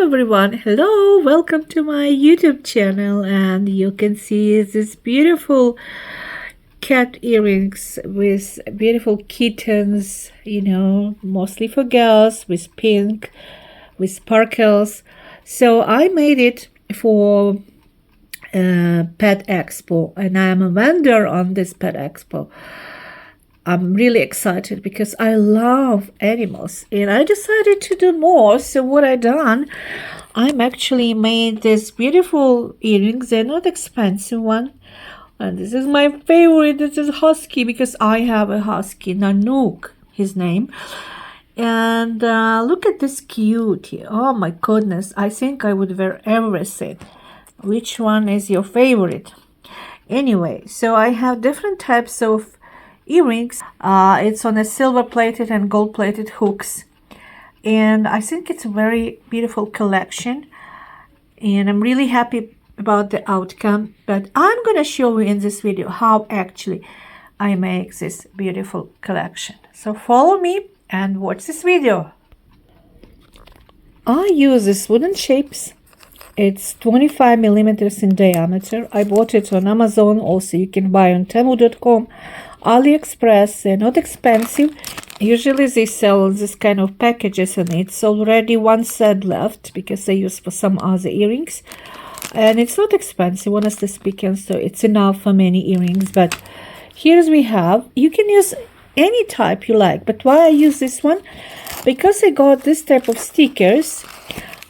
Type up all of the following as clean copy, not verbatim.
everyone, hello, welcome to my YouTube channel, and you can see this beautiful cat earrings with beautiful kittens, mostly for girls, with pink, with sparkles. So I made it for Pet Expo, and I am a vendor on this Pet Expo. I'm really excited because I love animals and I decided to do more. So what I done, I'm actually made this beautiful earrings. They're not expensive one. And this is my favorite. This is husky because I have a husky, Nanook, his name. And look at this cutie. Oh my goodness. I think I would wear everything. Which one is your favorite? Anyway, so I have different types of earrings. It's on a silver plated and gold plated hooks, and I think it's a very beautiful collection, and I'm really happy about the outcome. But I'm gonna show you in this video how actually I make this beautiful collection. So follow me and watch this video. I use this wooden shapes. It's 25 millimeters in diameter. I bought it on Amazon. Also you can buy on Temu.com, AliExpress. They're not expensive. Usually they sell this kind of packages, and it's already one set left because I use for some other earrings, and it's not expensive, honestly speaking, so it's enough for many earrings. But here's we have, you can use any type you like, but why I use this one, because I got this type of stickers,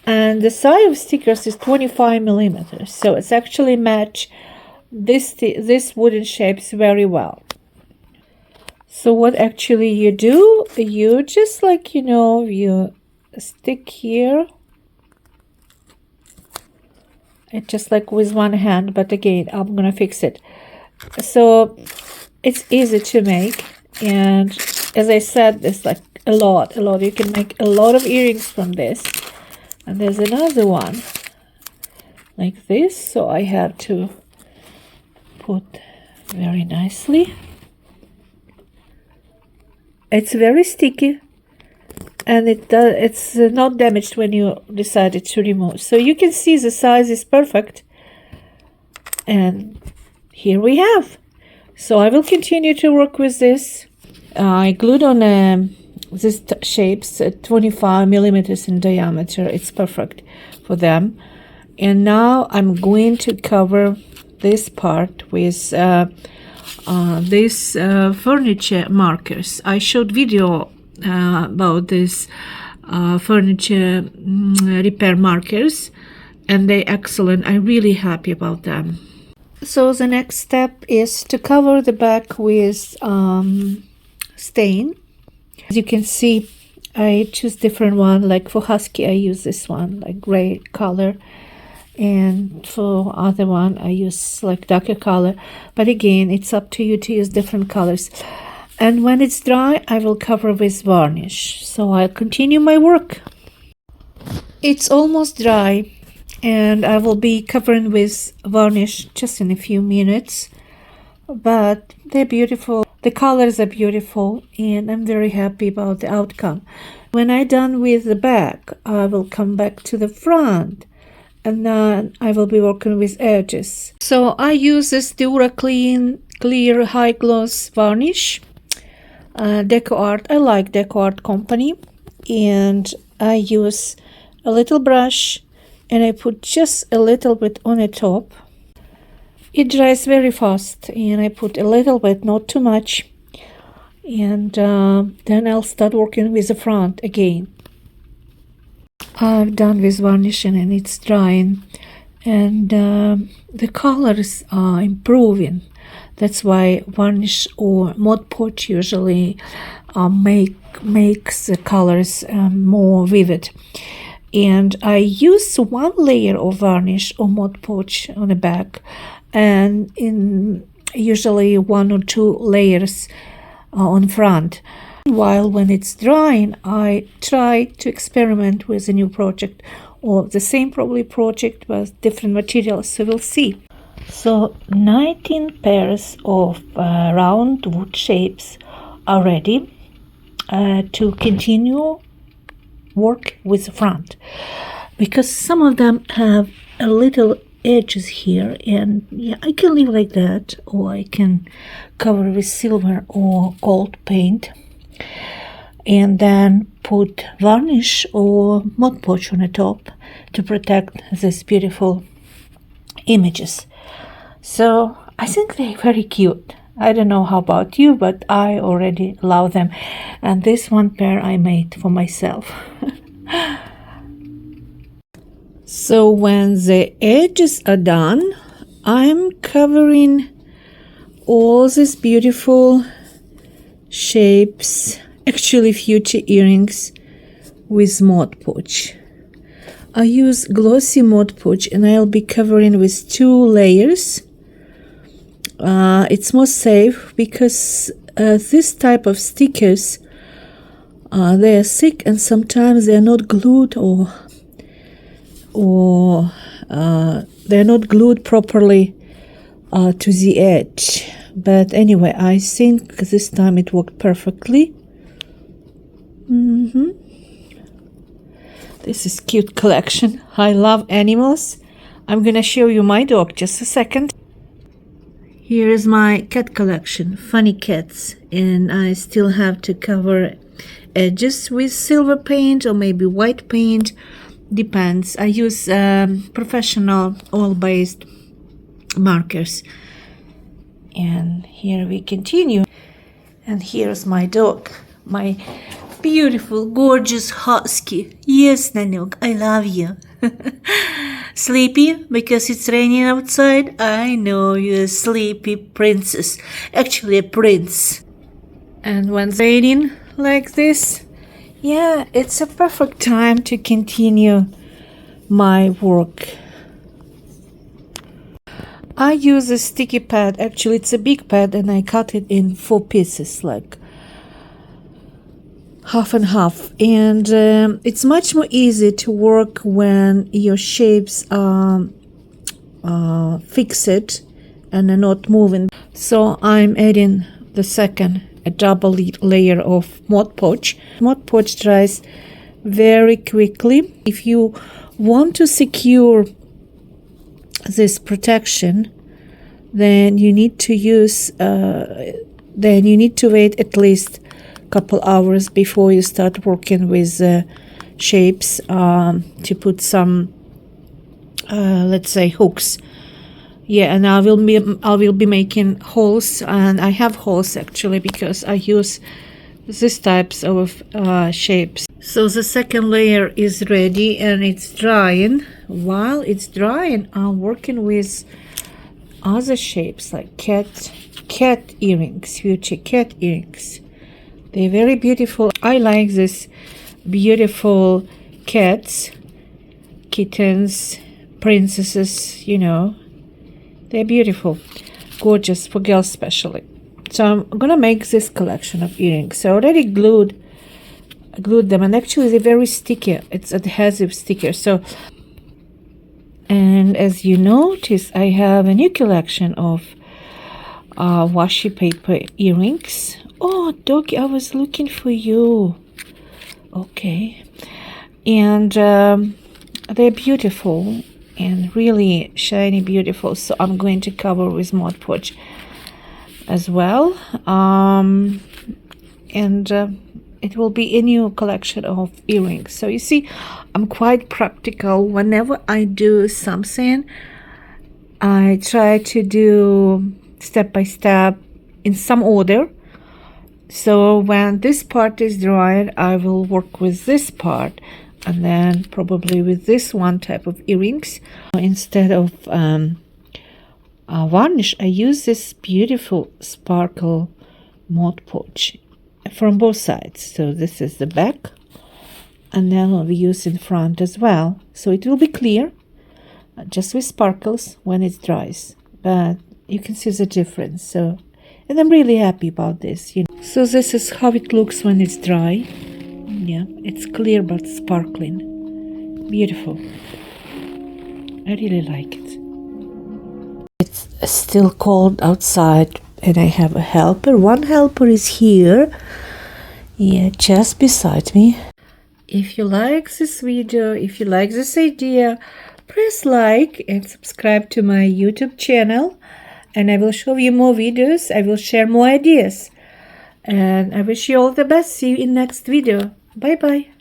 and the size of stickers is 25 millimeters, so it's actually match this wooden shapes very well. So what actually you do, you just you stick here. It's just like with one hand, but again, I'm gonna fix it. So it's easy to make, and as I said, there's like a lot. You can make a lot of earrings from this. And there's another one like this, so I have to put very nicely. It's very sticky, and it's not damaged when you decided to remove. So you can see the size is perfect, and here we have. So I will continue to work with this. I glued on these shapes at 25 millimeters in diameter. It's perfect for them. And now I'm going to cover this part with these furniture markers. I showed video about this furniture repair markers, and they're excellent. I'm really happy about them. So the next step is to cover the back with stain. As you can see, I choose different one. Like for husky, I use this one, like gray color, and for other one I use like darker color. But again, it's up to you to use different colors. And when it's dry, I will cover with varnish. So I'll continue my work. It's almost dry, and I will be covering with varnish just in a few minutes. But they're beautiful. The colors are beautiful, and I'm very happy about the outcome. When I'm done with the back, I will come back to the front, and then I will be working with edges. So I use this Dura Clear High Gloss Varnish, DecoArt. I like DecoArt company, and I use a little brush, and I put just a little bit on the top. It dries very fast, and I put a little bit, not too much, and then I'll start working with the front again. I'm done with varnishing, and it's drying, and the colors are improving. That's why varnish or Mod Podge usually makes the colors more vivid. And I use one layer of varnish or Mod Podge on the back, and in usually 1 or 2 layers on front. While when it's drying, I try to experiment with a new project, or the same probably project with different materials, so we'll see. So 19 pairs of round wood shapes are ready to continue work with the front. because some of them have a little edges here, and yeah, I can leave like that, or I can cover with silver or gold paint and then put varnish or Mod Podge on the top to protect these beautiful images. So I think they're very cute. I don't know how about you, but I already love them. And this one pair I made for myself. So when the edges are done, I'm covering all these beautiful shapes, actually future earrings, with Mod Podge. I use glossy Mod Podge and I'll be covering with 2 layers. It's more safe because this type of stickers, they're thick and sometimes they're not glued or they're not glued properly to the edge. But anyway, I think this time it worked perfectly. This is cute collection. I love animals. I'm gonna show you my dog just a second. Here is my cat collection, funny cats, and I still have to cover edges with silver paint or maybe white paint, depends. I use professional oil-based markers. And here we continue. And here's my dog, my beautiful, gorgeous husky. Yes, Nanook, I love you. Sleepy because it's raining outside? I know you're a sleepy princess, actually a prince. And when it's raining like this, yeah, it's a perfect time to continue my work. I use a sticky pad. Actually, it's a big pad and I cut it in 4 pieces, like half and half. And it's much more easy to work when your shapes are fixed and are not moving. So I'm adding the second, a double layer of Mod Podge. Mod Podge dries very quickly. If you want to secure this protection, then you need to use wait at least a couple hours before you start working with shapes to put some let's say hooks. Yeah, and I will be making holes, and I have holes actually because I use these types of shapes. So the second layer is ready and it's drying. While it's drying, I'm working with other shapes like cat earrings, future cat earrings. They're very beautiful. I like this beautiful cats, kittens, princesses, you know. They're beautiful, gorgeous for girls especially. So I'm gonna make this collection of earrings. So I already glued them, and actually they're very sticky. It's adhesive sticker. So, and as you notice, I have a new collection of washi paper earrings. Oh, doggy, I was looking for you. Okay, and they're beautiful and really shiny, beautiful. So I'm going to cover with Mod Podge as well, and it will be a new collection of earrings. So you see, I'm quite practical. Whenever I do something, I try to do step by step in some order. So when this part is dried, I will work with this part, and then probably with this one type of earrings. Instead of varnish, I use this beautiful sparkle Mod Podge from both sides. So this is the back, and then I'll be using front as well. So it will be clear, just with sparkles when it dries. But you can see the difference. So, and I'm really happy about this. You know. So this is how it looks when it's dry. Yeah, it's clear but sparkling. Beautiful. I really like it. It's still cold outside and I have a helper. One helper is here. Yeah, just beside me. If you like this video, if you like this idea, press like and subscribe to my YouTube channel, and I will show you more videos. I will share more ideas, and I wish you all the best. See you in next video. Bye bye.